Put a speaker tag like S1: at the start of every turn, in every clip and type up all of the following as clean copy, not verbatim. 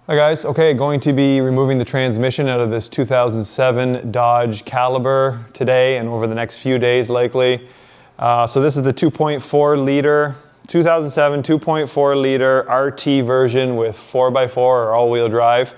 S1: Hi guys, okay, going to be removing the transmission out of this 2007 Dodge Caliber today and over the next few days likely. So this is the 2.4 liter, 2007 2.4 liter RT version with 4x4 or all-wheel drive.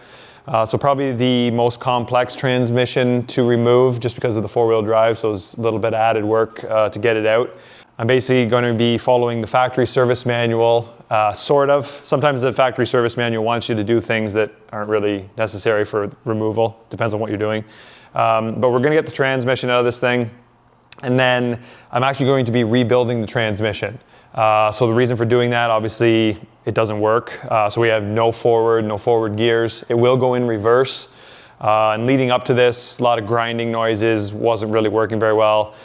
S1: So probably the most complex transmission to remove just because of the four-wheel drive, so it's a little bit of added work to get it out. I'm basically going to be following the factory service manual, sort of. Sometimes the factory service manual wants you to do things that aren't really necessary for removal. Depends on what you're doing. But we're going to get the transmission out of this thing. And then I'm actually going to be rebuilding the transmission. So the reason for doing that, obviously, it doesn't work. So we have no forward gears. It will go in reverse. And leading up to this, a lot of grinding noises, wasn't really working very well.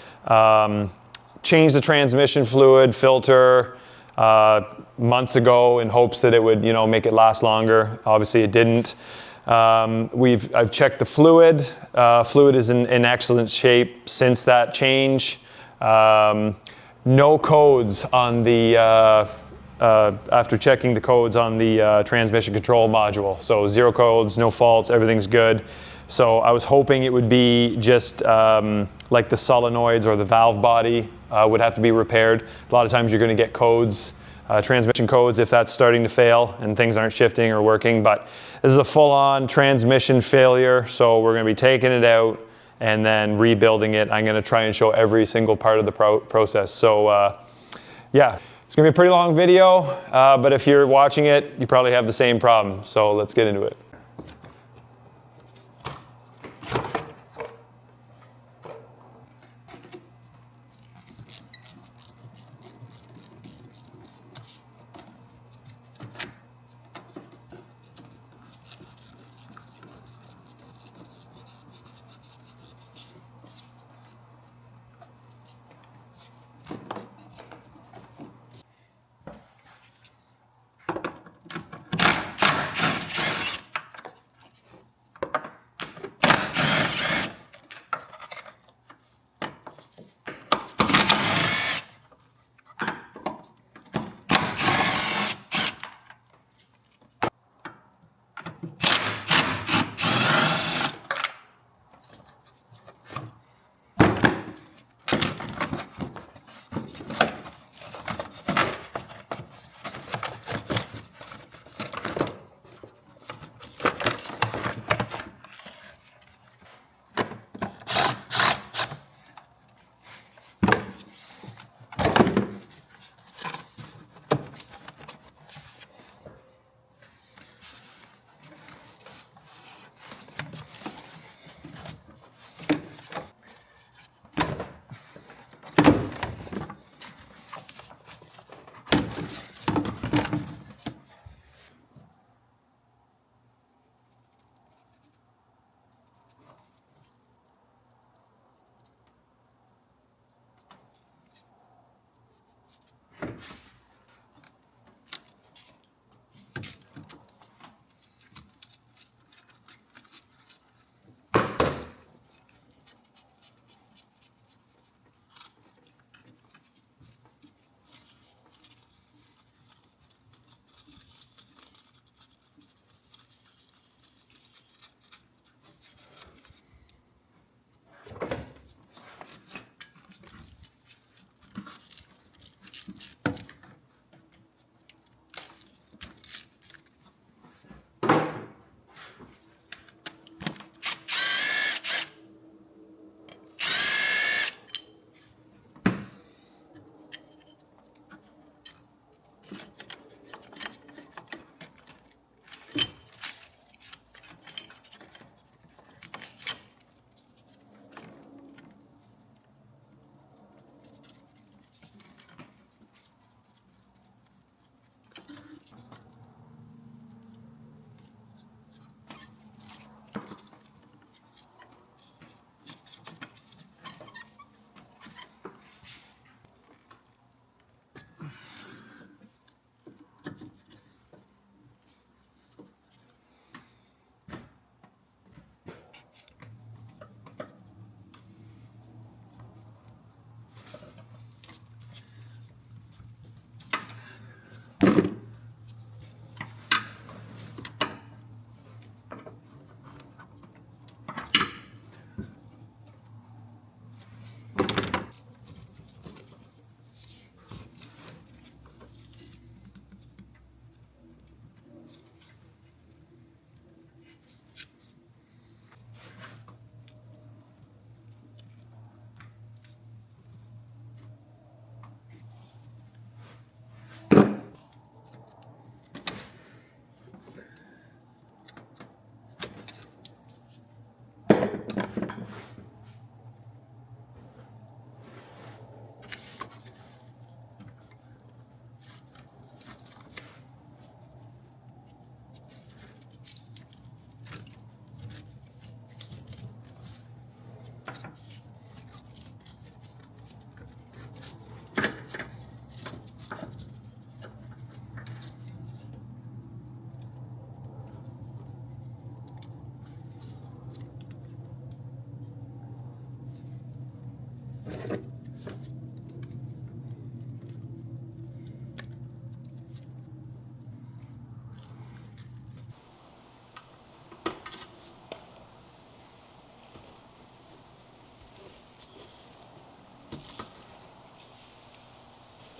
S1: Changed the transmission fluid filter months ago in hopes that it would, make it last longer. Obviously it didn't. I've checked the fluid. Fluid is in excellent shape since that change. No codes on the, after checking the codes on the transmission control module. So 0 codes, no faults, everything's good. So I was hoping it would be just like the solenoids or the valve body would have to be repaired. A lot of times you're going to get codes, transmission codes if that's starting to fail and things aren't shifting or working. But this is a full-on transmission failure, so we're going to be taking it out and then rebuilding it. I'm going to try and show every single part of the process. So yeah, it's going to be a pretty long video, but if you're watching it, you probably have the same problem. So let's get into it.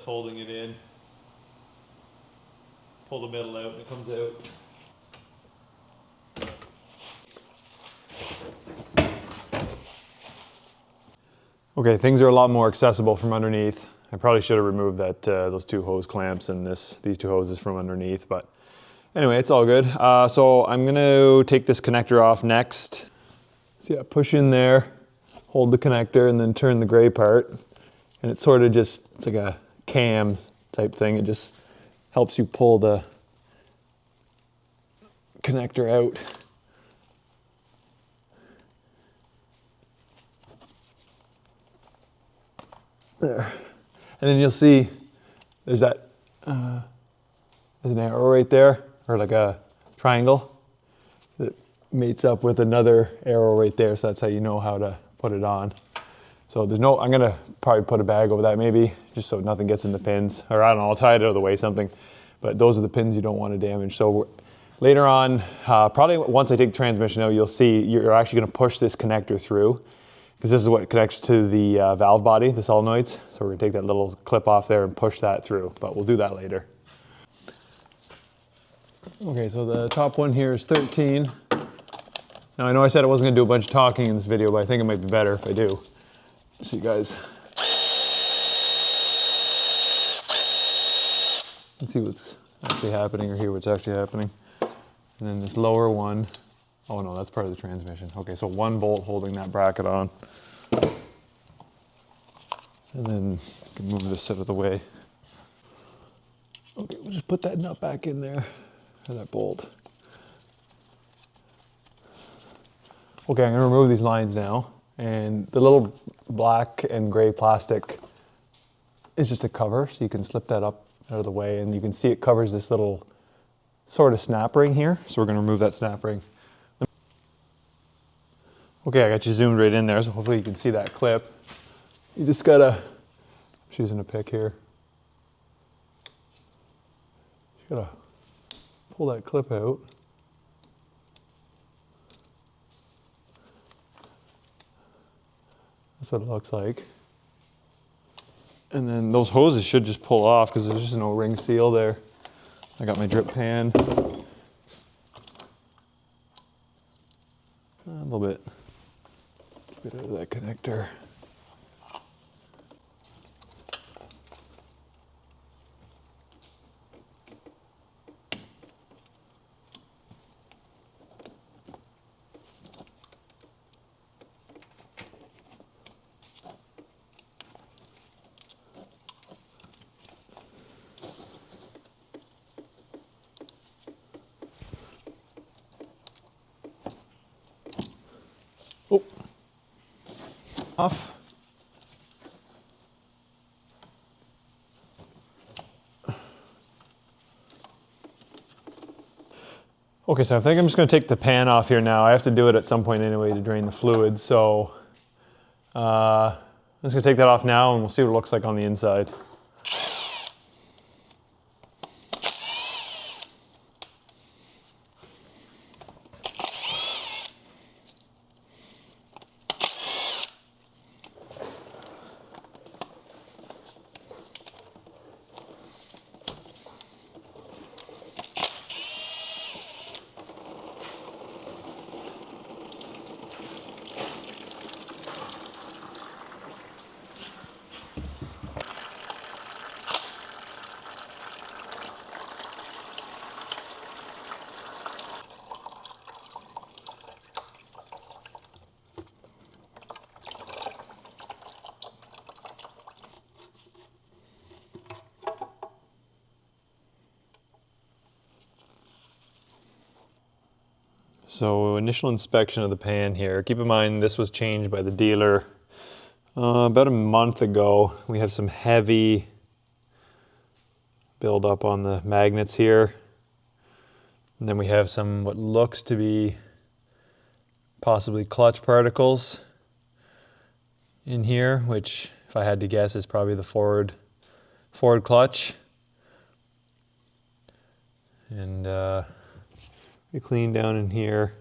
S1: holding it in. Pull the middle out and it comes out. Okay, things are a lot more accessible from underneath. I probably should have removed that those two hose clamps and these two hoses from underneath, but anyway, it's all good. So I'm gonna take this connector off next. So yeah, push in there, hold the connector, and then turn the gray part. And it's sort of just, it's like a cam type thing. It just helps you pull the connector out. There. And then you'll see there's that, there's an arrow right there, or like a triangle that mates up with another arrow right there. So that's how you know how to put it on. So there's no, I'm gonna probably put a bag over that maybe, just so nothing gets in the pins. Or I don't know, I'll tie it out of the way, something. But those are the pins you don't want to damage. So later on, probably once I take the transmission out, you'll see you're actually gonna push this connector through, because this is what connects to the valve body, the solenoids. So we're gonna take that little clip off there and push that through, but we'll do that later. Okay, so the top one here is 13. Now I know I said I wasn't gonna do a bunch of talking in this video, but I think it might be better if I do. So you guys, let's see what's actually happening, or hear what's actually happening. And then this lower one, oh no, that's part of the transmission. Okay, so one bolt holding that bracket on. And then you can move this out of the way. Okay, we'll just put that nut back in there, or that bolt. Okay, I'm gonna remove these lines now. And the little black and gray plastic is just a cover, so you can slip that up out of the way, and you can see it covers this little sort of snap ring here. So we're gonna remove that snap ring. Okay, I got you zoomed right in there, so hopefully you can see that clip. You just gotta, I'm just using a pick here. You gotta pull that clip out. That's what it looks like. And then those hoses should just pull off because there's just no ring seal there. I got my drip pan. A little bit out of that connector. Oh, off. Okay, so I think I'm just going to take the pan off here now. I have to do it at some point anyway to drain the fluid. So I'm just going to take that off now and we'll see what it looks like on the inside. So initial inspection of the pan here. Keep in mind this was changed by the dealer about a month ago. We have some heavy buildup on the magnets here. And then we have some what looks to be possibly clutch particles in here, which if I had to guess is probably the forward clutch. And we clean down in here.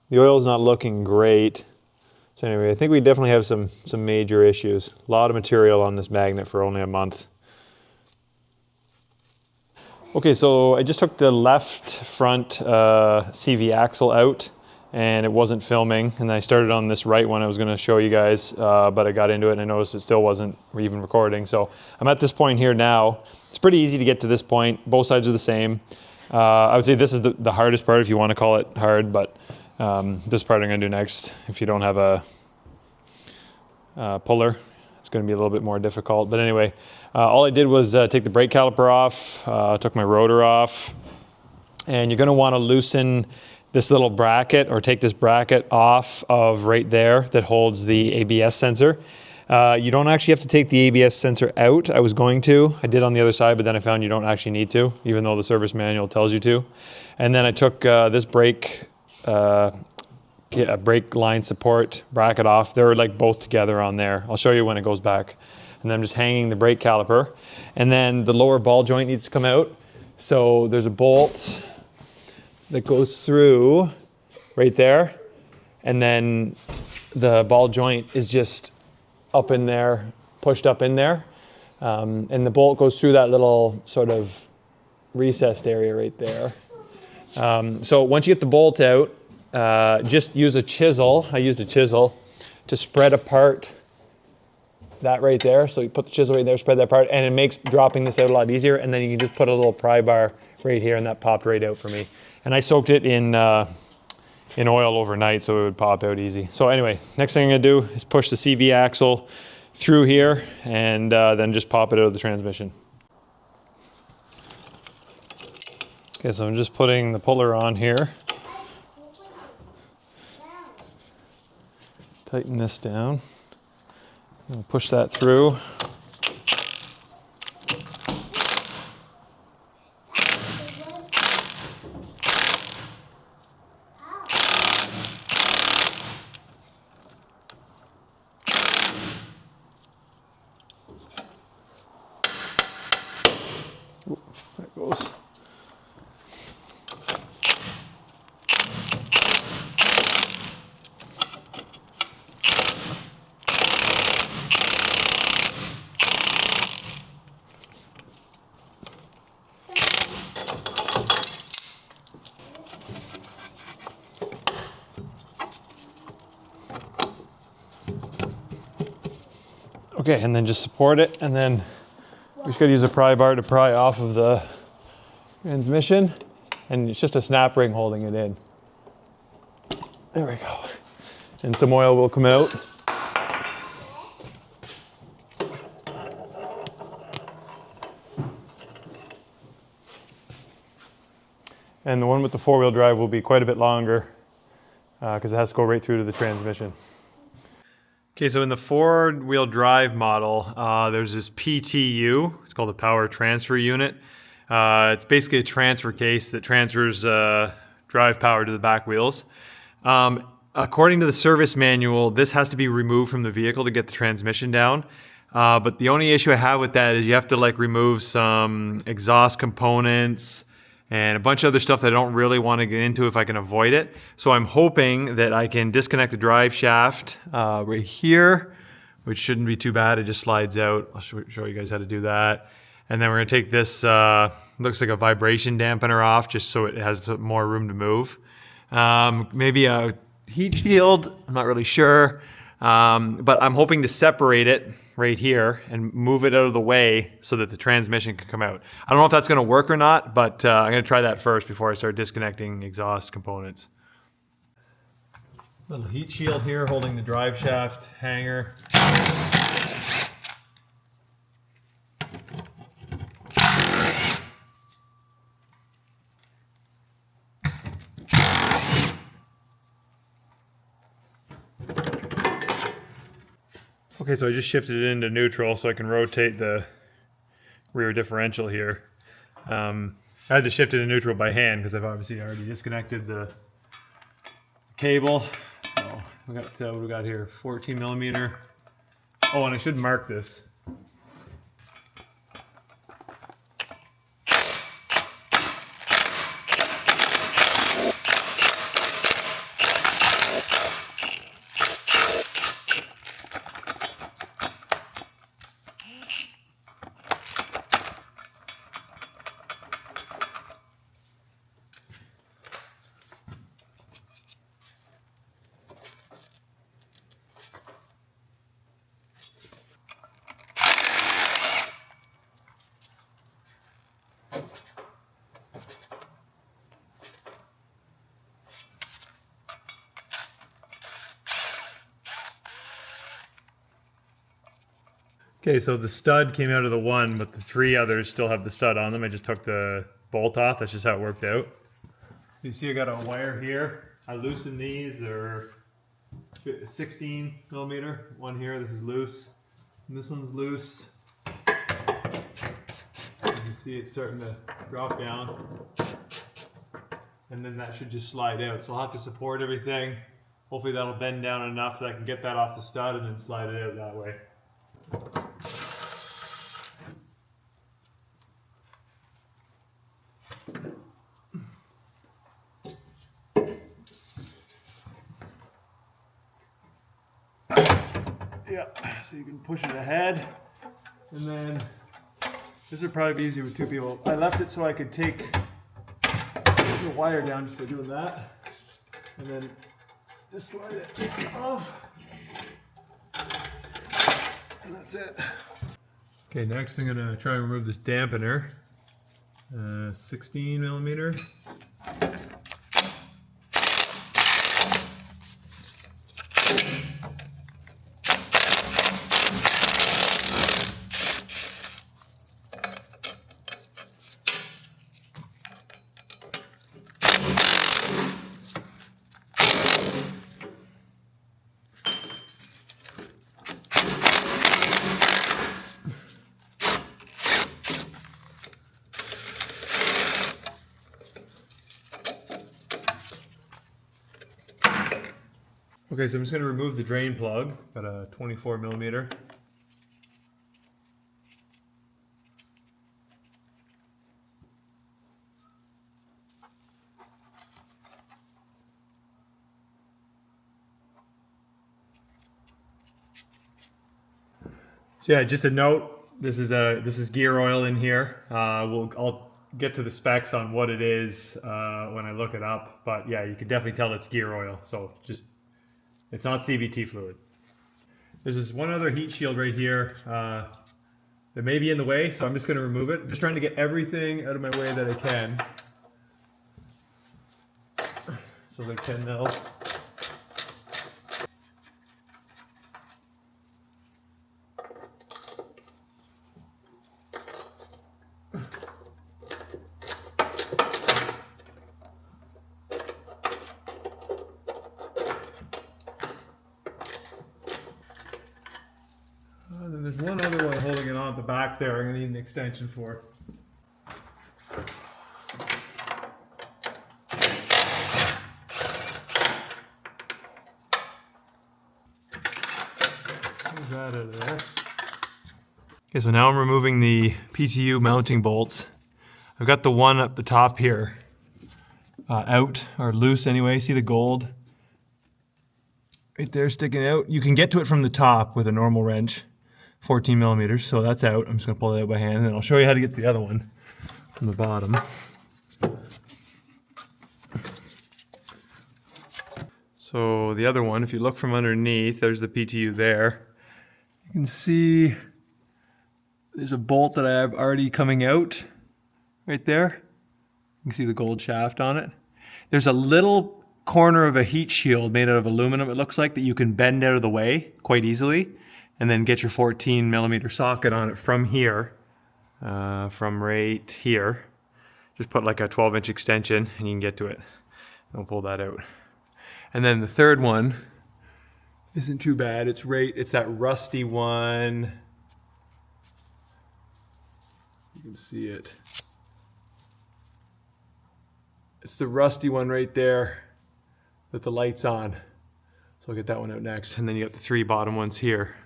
S1: The oil's not looking great. So anyway, I think we definitely have some major issues. A lot of material on this magnet for only a month. Okay, so I just took the left front CV axle out and it wasn't filming, and I started on this right one I was going to show you guys, but I got into it and I noticed it still wasn't even recording. So I'm at this point here now. It's pretty easy to get to this point. Both sides are the same. I would say this is the hardest part if you want to call it hard, but this part I'm going to do next. If you don't have a puller, it's going to be a little bit more difficult. But anyway, all I did was take the brake caliper off, took my rotor off, and you're going to want to loosen this little bracket, or take this bracket off of right there that holds the ABS sensor. You don't actually have to take the ABS sensor out. I was going to. I did on the other side, but then I found you don't actually need to, even though the service manual tells you to. And then I took this brake line support bracket off. They're like both together on there. I'll show you when it goes back. And then I'm just hanging the brake caliper. And then the lower ball joint needs to come out. So there's a bolt that goes through right there. And then the ball joint is just up in there, pushed up in there. And the bolt goes through that little sort of recessed area right there. So once you get the bolt out, just use a chisel. I used a chisel to spread apart that right there. So you put the chisel right there, spread that apart, and it makes dropping this out a lot easier. And then you can just put a little pry bar right here, and that popped right out for me. And I soaked it in oil overnight so it would pop out easy. So anyway, next thing I'm gonna do is push the CV axle through here and then just pop it out of the transmission. Okay, so I'm just putting the puller on here. Tighten this down. And push that through. There it goes. Okay, and then just support it, and then we just gotta use a pry bar to pry off of the transmission, and it's just a snap ring holding it in. There we go. And some oil will come out. And the one with the four-wheel drive will be quite a bit longer because it has to go right through to the transmission. Okay, so in the four-wheel drive model, there's this PTU. It's called a power transfer unit. It's basically a transfer case that transfers drive power to the back wheels. According to the service manual, this has to be removed from the vehicle to get the transmission down. But the only issue I have with that is you have to like remove some exhaust components and a bunch of other stuff that I don't really want to get into if I can avoid it. So I'm hoping that I can disconnect the drive shaft right here, which shouldn't be too bad. It just slides out. I'll show you guys how to do that. And then we're gonna take this, looks like a vibration dampener off just so it has more room to move. Maybe a heat shield, I'm not really sure. But I'm hoping to separate it right here and move it out of the way so that the transmission can come out. I don't know if that's gonna work or not, but I'm gonna try that first before I start disconnecting exhaust components. Little heat shield here holding the drive shaft hanger. Okay, so I just shifted it into neutral so I can rotate the rear differential here. I had to shift it to neutral by hand because I've obviously already disconnected the cable. So what do we got here? 14 millimeter. Oh, and I should mark this.
S2: Okay, so the stud came out of the one, but the three others still have the stud on them. I just took the bolt off. That's just how it worked out. You see I got a wire here. I loosened these. They're 16 millimeter. One here, this is loose. And this one's loose. You can see it's starting to drop down. And then that should just slide out. So I'll have to support everything. Hopefully that'll bend down enough that I can get that off the stud and then slide it out that way. Yeah, so you can push it ahead, and then this would probably be easier with two people. I left it so I could take the wire down just by doing that, and then just slide it off, and that's it. Okay, next I'm gonna try and remove this dampener, 16 millimeter. Okay, so I'm just going to remove the drain plug, got a 24 millimeter. So yeah, just a note, this is gear oil in here. I'll get to the specs on what it is when I look it up, but yeah, you can definitely tell it's gear oil, so just it's not CVT fluid. There's this one other heat shield right here that may be in the way, so I'm just going to remove it. I'm just trying to get everything out of my way that I can. So like 10 mils. And then there's one other one holding it on at the back there. I'm going to need an extension for. Move that out of there. Okay, so now I'm removing the PTU mounting bolts. I've got the one at the top here out, or loose anyway. See the gold right there sticking out? You can get to it from the top with a normal wrench. 14 millimeters, so that's out. I'm just gonna pull it out by hand, and then I'll show you how to get the other one from the bottom. So the other one, if you look from underneath, there's the PTU there. You can see there's a bolt that I have already coming out right there. You can see the gold shaft on it. There's a little corner of a heat shield made out of aluminum, it looks like, that you can bend out of the way quite easily, and then get your 14 millimeter socket on it from here, from right here. Just put like a 12-inch extension and you can get to it. I'll pull that out. And then the third one isn't too bad. It's that rusty one. You can see it. It's the rusty one right there with the lights on. So I'll get that one out next. And then you got the three bottom ones here.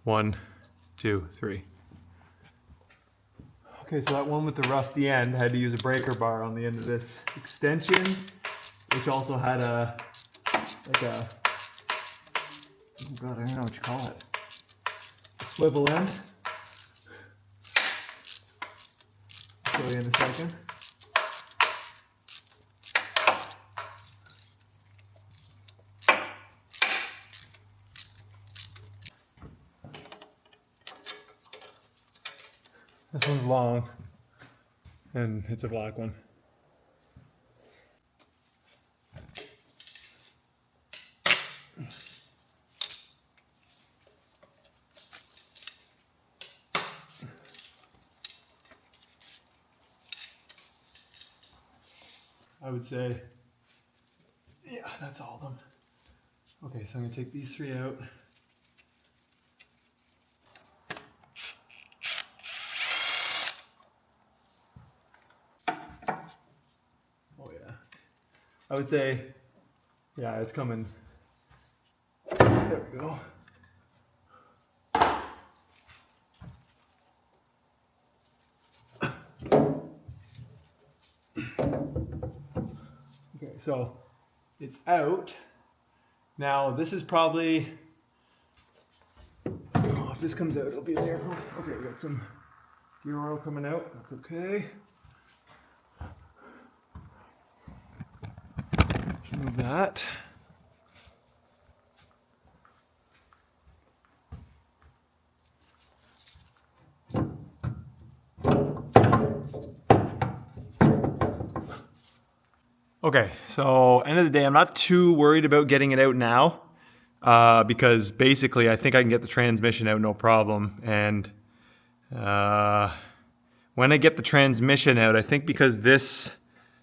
S2: 1, 2, 3. Okay, so that one with the rusty end, I had to use a breaker bar on the end of this extension, which also had oh God, I don't know what you call it. A swivel end. I'll show you in a second. This one's long, and it's a black one. I would say, yeah, that's all of them. Okay, so I'm gonna take these 3 out. Oh yeah. I would say, yeah, it's coming. There we go. Okay, so it's out. Now this is probably, oh, if this comes out, it'll be there. Okay, we got some gear oil coming out. That's okay. Just move that. Okay, so end of the day, I'm not too worried about getting it out now because basically I think I can get the transmission out no problem. And when I get the transmission out, I think because this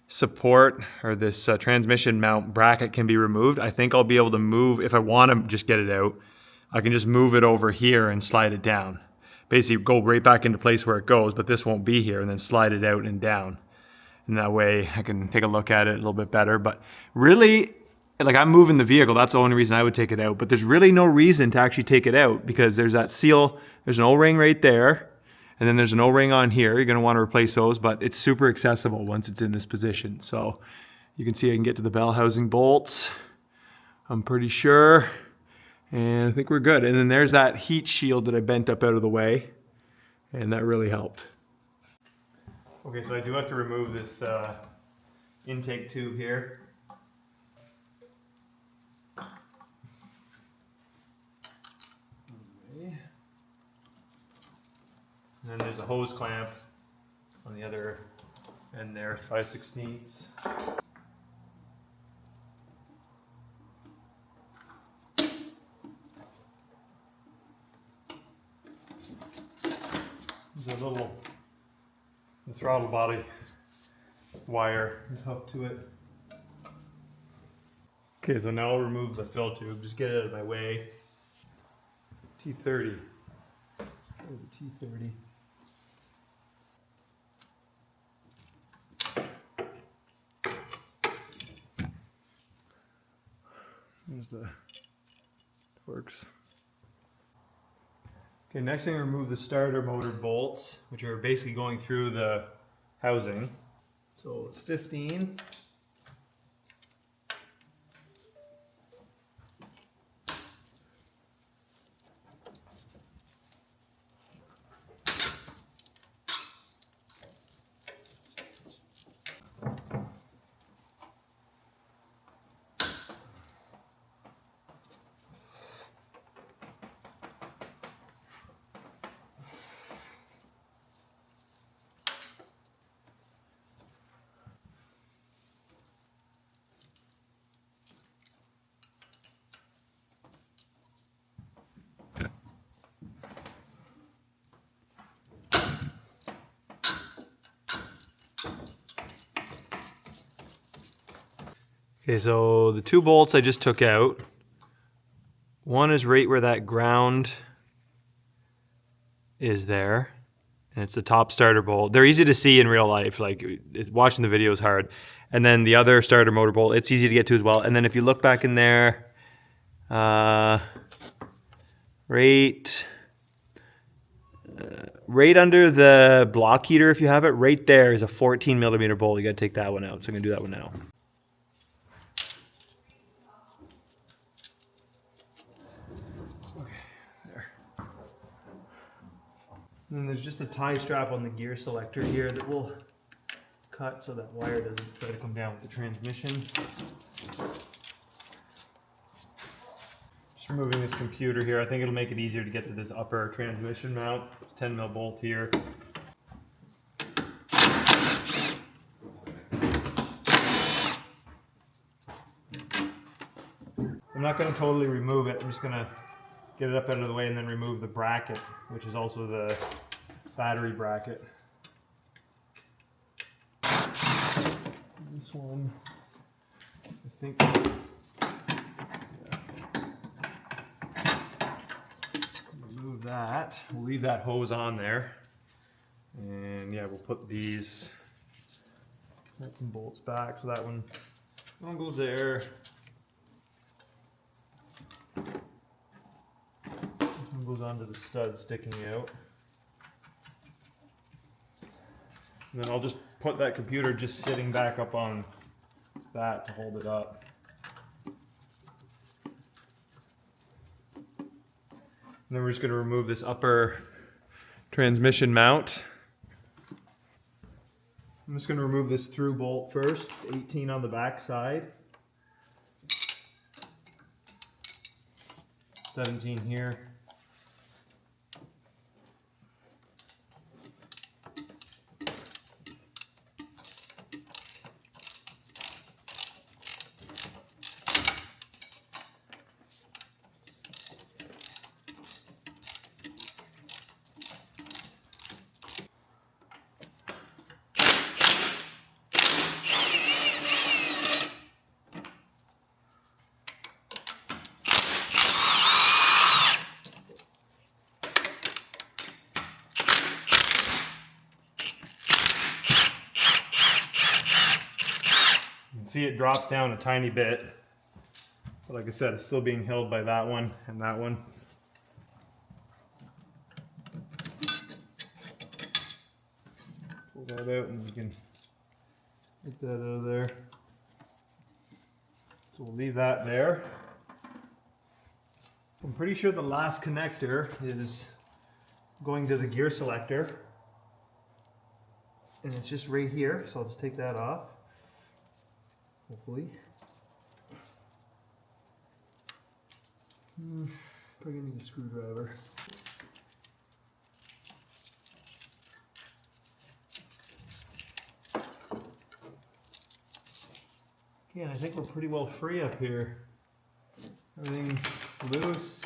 S2: support or this transmission mount bracket can be removed, I think I'll be able to move, if I want to just get it out, I can just move it over here and slide it down. Basically go right back into place where it goes, but this won't be here, and then slide it out and down. And that way I can take a look at it a little bit better. But really, like, I'm moving the vehicle, that's the only reason I would take it out. But there's really no reason to actually take it out because there's that seal, there's an O-ring right there, and then there's an O-ring on here. You're gonna wanna replace those, but it's super accessible once it's in this position. So you can see I can get to the bell housing bolts, I'm pretty sure. And I think we're good. And then there's that heat shield that I bent up out of the way, and that really helped. Okay, so I do have to remove this intake tube here. Okay. And then there's a hose clamp on the other end there, 5/16. There's a little throttle body wire is hooked to it. Okay, so now I'll remove the fill tube, just get it out of my way. T30. Oh, the T30. There's the Torx. Okay, next thing, remove the starter motor bolts, which are basically going through the housing. So it's 15. Okay, so the 2 bolts I just took out. One is right where that ground is there, and it's the top starter bolt. They're easy to see in real life, like watching the video is hard. And then the other starter motor bolt, it's easy to get to as well. And then if you look back in there, right under the block heater, if you have it, right there is a 14mm bolt. You gotta take that one out, so I'm gonna do that one now. And then there's just a tie strap on the gear selector here that will cut so that wire doesn't try to come down with the transmission. Just removing this computer here. I think it'll make it easier to get to this upper transmission mount. 10mm bolt here. I'm not going to totally remove it. I'm just going to get it up out of the way and then remove the bracket, which is also the battery bracket. This this one, I think, remove that. We'll leave that hose on there. And yeah, we'll put these nuts and bolts back. So that one goes there. This one goes onto the stud sticking out. And then I'll just put that computer just sitting back up on that to hold it up. And then we're just going to remove this upper transmission mount. I'm just going to remove this through bolt first, 18 on the back side, 17 here. See, it drops down a tiny bit, but like I said, it's still being held by that one and that one. Pull that out and we can get that out of there. So we'll leave that there. I'm pretty sure the last connector is going to the gear selector, and it's just right here, so I'll just take that off. Hopefully. Probably gonna need a screwdriver. Okay, I think we're pretty well free up here. Everything's loose.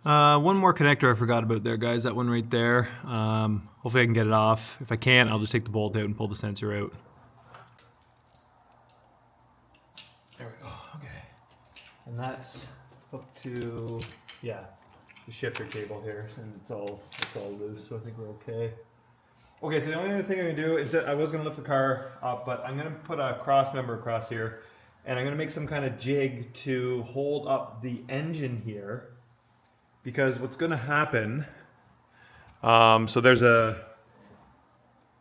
S2: One more connector I forgot about there, guys. That one right there. Hopefully I can get it off. If I can't, I'll just take the bolt out and pull the sensor out. There we go. Okay. And that's up to, yeah, the shifter cable here, and it's all loose, so I think we're okay. Okay, so the only other thing I'm gonna do is that I was gonna lift the car up, but I'm gonna put a cross member across here, and I'm gonna make some kind of jig to hold up the engine here, because what's gonna happen, so there's a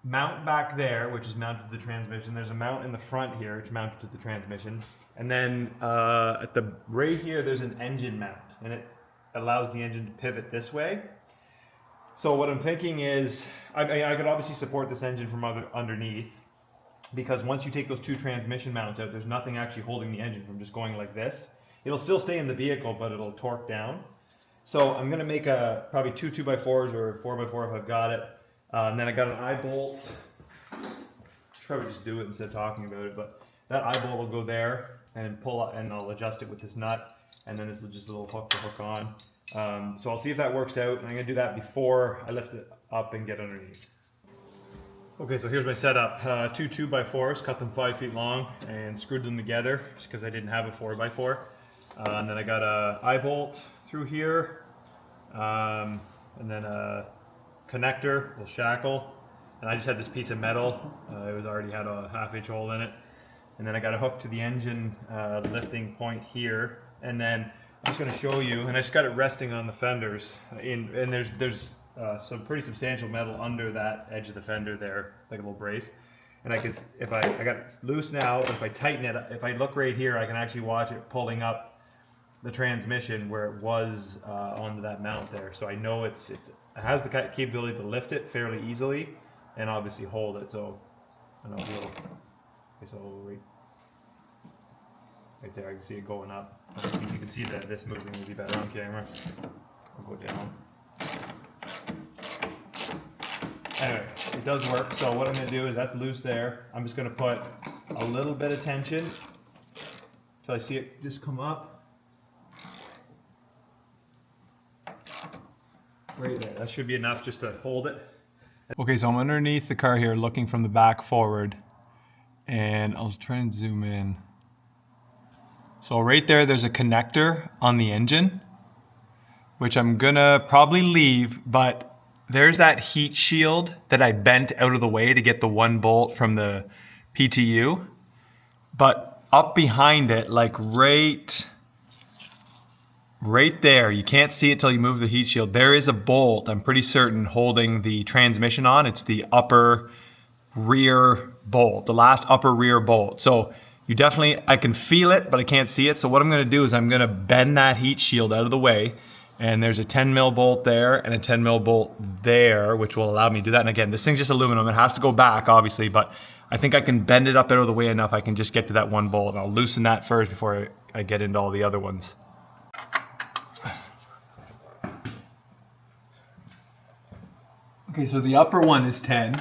S2: mount back there, which is mounted to the transmission. There's a mount in the front here, which is mounted to the transmission. And then at the right here, there's an engine mount, and it allows the engine to pivot this way. So what I'm thinking is, I could obviously support this engine from underneath, because once you take those two transmission mounts out, there's nothing actually holding the engine from just going like this. It'll still stay in the vehicle, but it'll torque down. So I'm gonna make probably two 2x4s or 4x4 if I've got it. And then I got an eye bolt. Should probably just do it instead of talking about it, but that eye bolt will go there and pull up, and I'll adjust it with this nut, and then this is just a little hook to hook on. So I'll see if that works out, and I'm gonna do that before I lift it up and get underneath. Okay, so here's my setup. Two 2x4s, cut them 5 feet long, and screwed them together just because I didn't have a 4x4. And then I got a eye bolt through here, and then a connector, the shackle, and I just had this piece of metal. It already had a 1/2 inch hole in it. And then I got a hook to the engine lifting point here, and then I'm just going to show you, and I just got it resting on the fenders, and there's some pretty substantial metal under that edge of the fender there, like a little brace. And I can, if I got it loose now, but if I tighten it, if I look right here, I can actually watch it pulling up the transmission where it was onto that mount there. So I know it has the capability to lift it fairly easily, and obviously hold it. So I know it's a little, okay, so right there, I can see it going up. You can see that this moving will be better on camera. I'll go down. Anyway, it does work. So what I'm going to do is, that's loose there. I'm just going to put a little bit of tension until I see it just come up. Right there. That should be enough just to hold it. Okay, so I'm underneath the car here looking from the back forward. and I'll try and zoom in. So right there's a connector on the engine, which I'm gonna probably leave, but there's that heat shield that I bent out of the way to get the one bolt from the PTU. But up behind it, like right there, you can't see it till you move the heat shield, there is a bolt, I'm pretty certain, holding the transmission on. It's the upper rear bolt, the last upper rear bolt. So you definitely, I can feel it, but I can't see it. So what I'm gonna do is I'm gonna bend that heat shield out of the way, and there's a 10 mil bolt there and a 10 mil bolt there, which will allow me to do that. And again, this thing's just aluminum. It has to go back, obviously, but I think I can bend it up out of the way enough I can just get to that one bolt. And I'll loosen that first before I get into all the other ones. Okay, so the upper one is 10,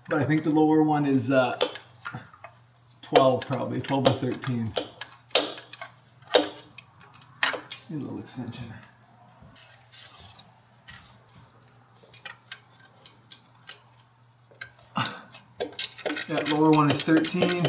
S2: but I think the lower one is 12 probably, 12 or 13. A little extension. That lower one is 13.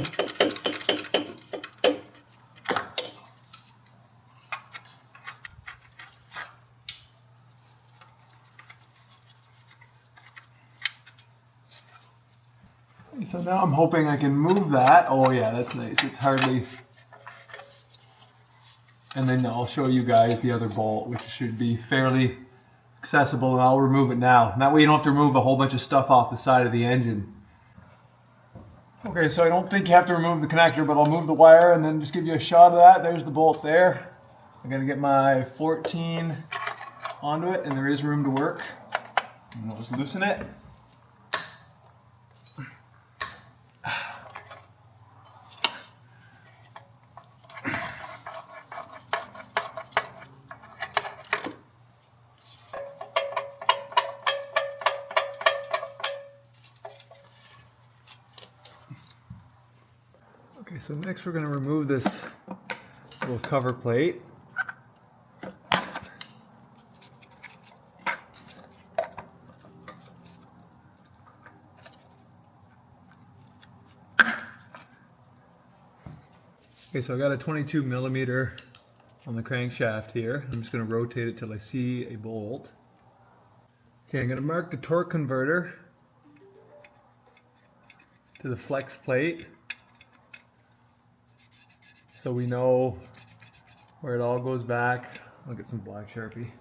S2: So now I'm hoping I can move that. Oh yeah, that's nice. It's hardly... And then I'll show you guys the other bolt, which should be fairly accessible, and I'll remove it now. And that way you don't have to remove a whole bunch of stuff off the side of the engine. Okay, so I don't think you have to remove the connector, but I'll move the wire and then just give you a shot of that. There's the bolt there. I'm gonna get my 14 onto it, and there is room to work. And I'll just loosen it. Okay, so next we're going to remove this little cover plate. Okay, so I got a 22 millimeter on the crankshaft here. I'm just going to rotate it till I see a bolt. Okay, I'm going to mark the torque converter to the flex plate, so we know where it all goes back. I'll get some black Sharpie.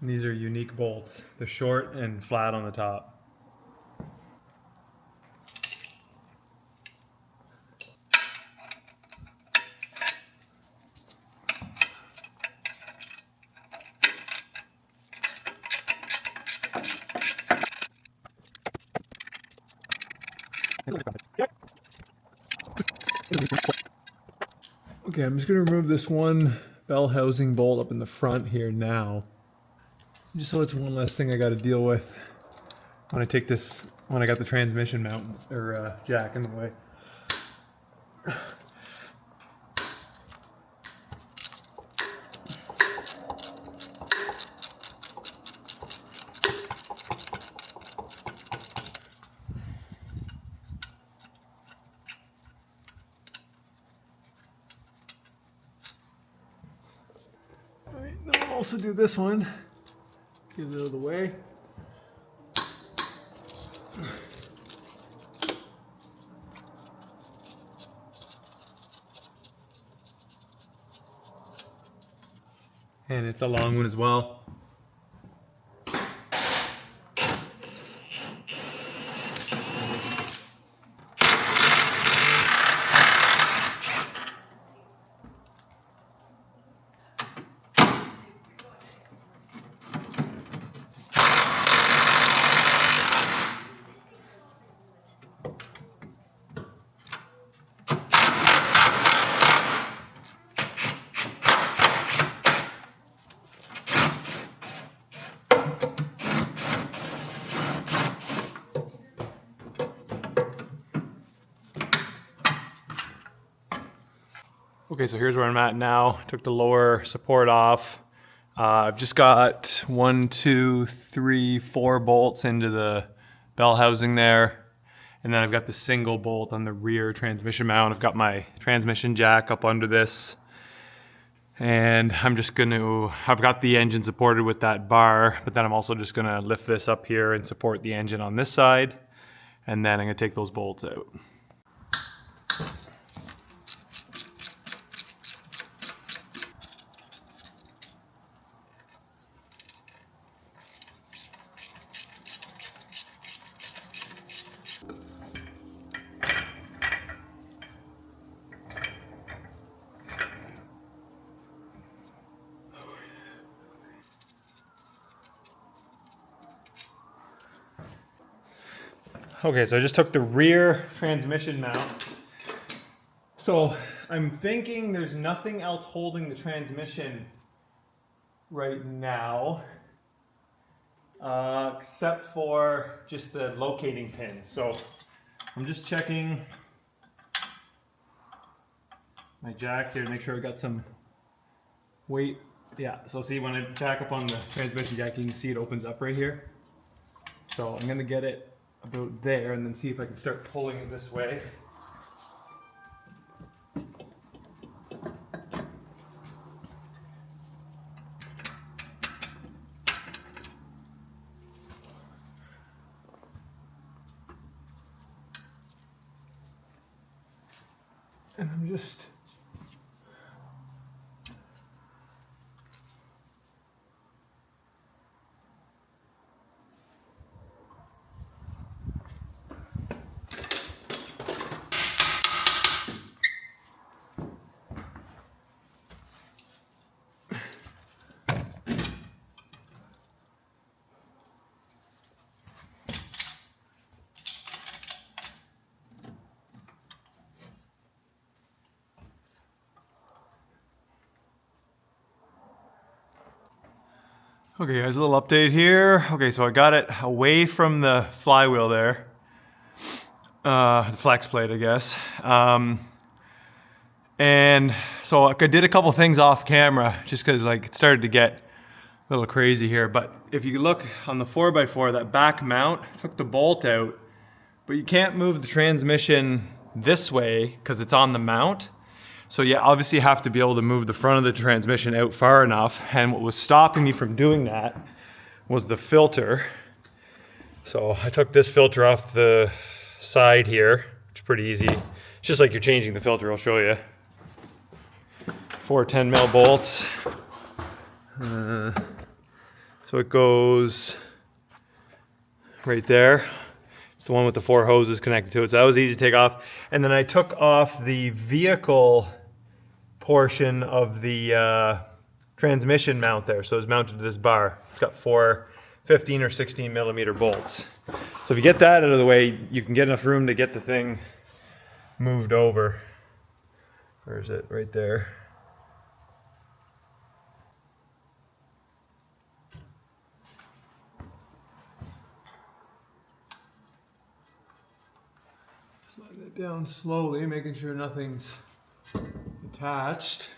S2: And these are unique bolts. They're short and flat on the top. Okay, I'm just going to remove this one bell housing bolt up in the front here now, just so it's one less thing I got to deal with when I take this, when I got the transmission mount or jack in the way. Alright, then I'll also do this one. Get it out of the way. And it's a long one as well. Okay, so here's where I'm at now. Took the lower support off. I've just got 1, 2, 3, 4 bolts into the bell housing there. And then I've got the single bolt on the rear transmission mount. I've got my transmission jack up under this. And I've got the engine supported with that bar, but then I'm also just gonna lift this up here and support the engine on this side. And then I'm gonna take those bolts out. Okay, so I just took the rear transmission mount. So I'm thinking there's nothing else holding the transmission right now, except for just the locating pins. So I'm just checking my jack here to make sure I got some weight. Yeah, so see when I jack up on the transmission jack, you can see it opens up right here. So I'm gonna get it about there and then see if I can start pulling it this way. And I'm just okay, guys, a little update here. Okay, so I got it away from the flywheel there, the flex plate, I guess. And so I did a couple things off camera just because like it started to get a little crazy here. But if you look on the 4x4, that back mount took the bolt out, but you can't move the transmission this way because it's on the mount. So you obviously have to be able to move the front of the transmission out far enough. And what was stopping me from doing that was the filter. So I took this filter off the side here, which is pretty easy. It's just like you're changing the filter, I'll show you. 4 10mm bolts. So it goes right there. It's the one with the 4 hoses connected to it. So that was easy to take off. And then I took off the vehicle portion of the transmission mount there. So it's mounted to this bar. It's got 4 15 or 16mm bolts. So if you get that out of the way, you can get enough room to get the thing moved over. Where is it? Right there. Sliding it down slowly, making sure nothing's attached.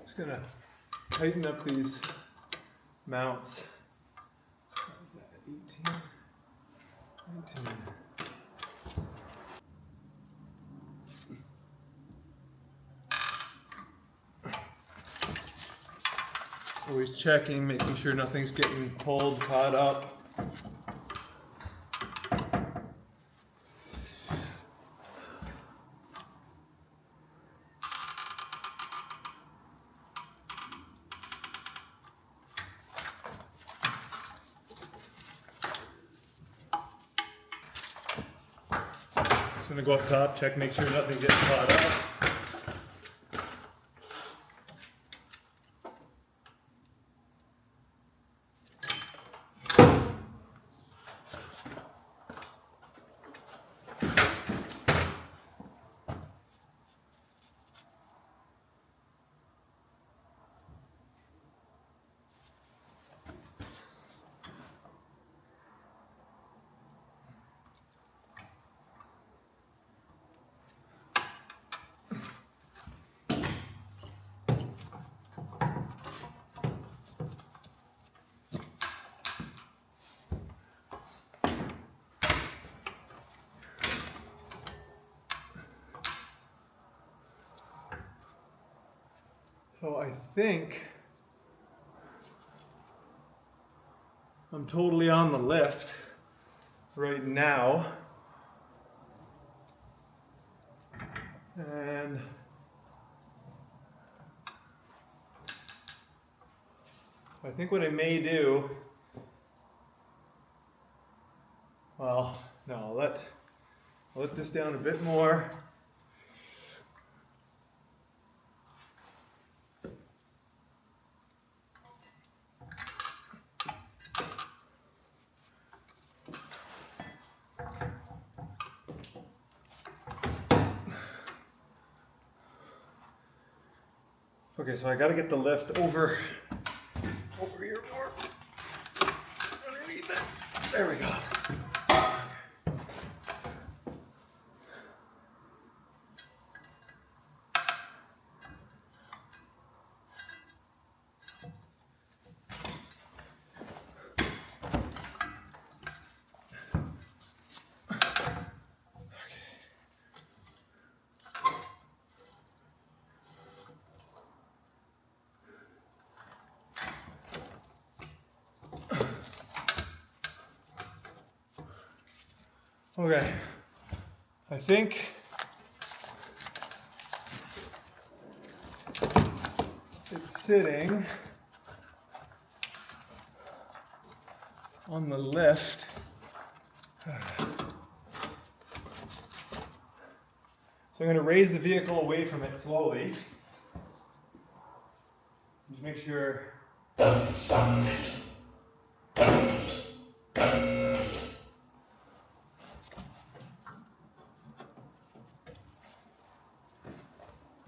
S2: Just gonna tighten up these mounts. What is that, 18, 19, Always checking, making sure nothing's getting pulled, caught up. Just gonna go up top, check, make sure nothing gets caught up. So I think I'm totally on the lift right now. And I think what I may do, well, no, I'll let this down a bit more. Okay, so I gotta get the lift over here more. Underneath it. There we go. Okay, I think it's sitting on the lift. So I'm going to raise the vehicle away from it slowly. Just make sure.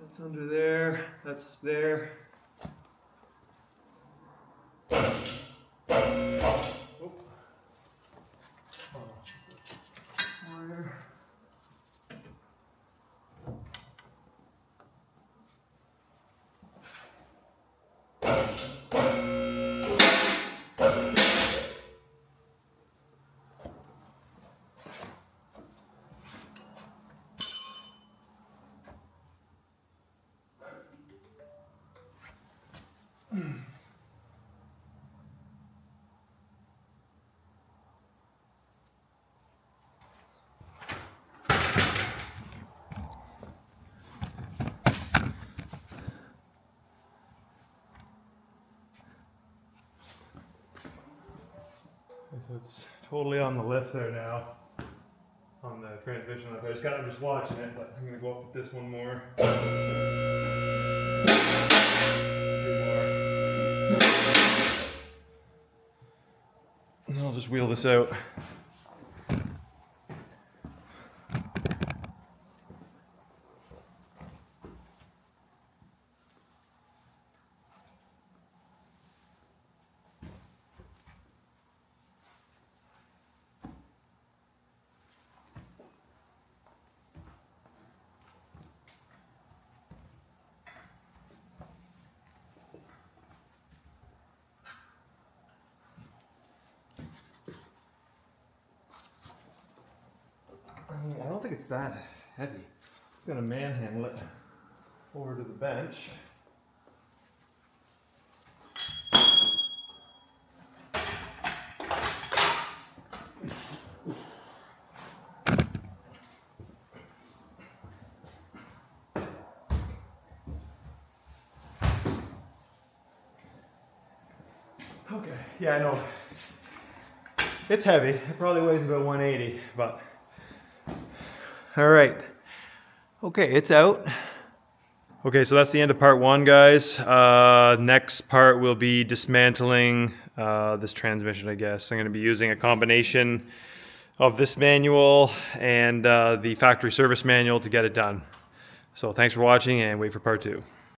S2: That's under there, that's there. Oh. Wire. So it's totally on the lift there now, on the transmission. I'm just watching it, but I'm gonna go up with this one more. And I'll just wheel this out. I don't think it's that heavy. Just gonna manhandle it over to the bench. Okay. Yeah, I know. It's heavy. It probably weighs about 180, but all right. Okay, it's out. Okay, so that's the end of part one, guys. Next part will be dismantling this transmission, I guess. I'm going to be using a combination of this manual and the factory service manual to get it done. So thanks for watching, and wait for part two.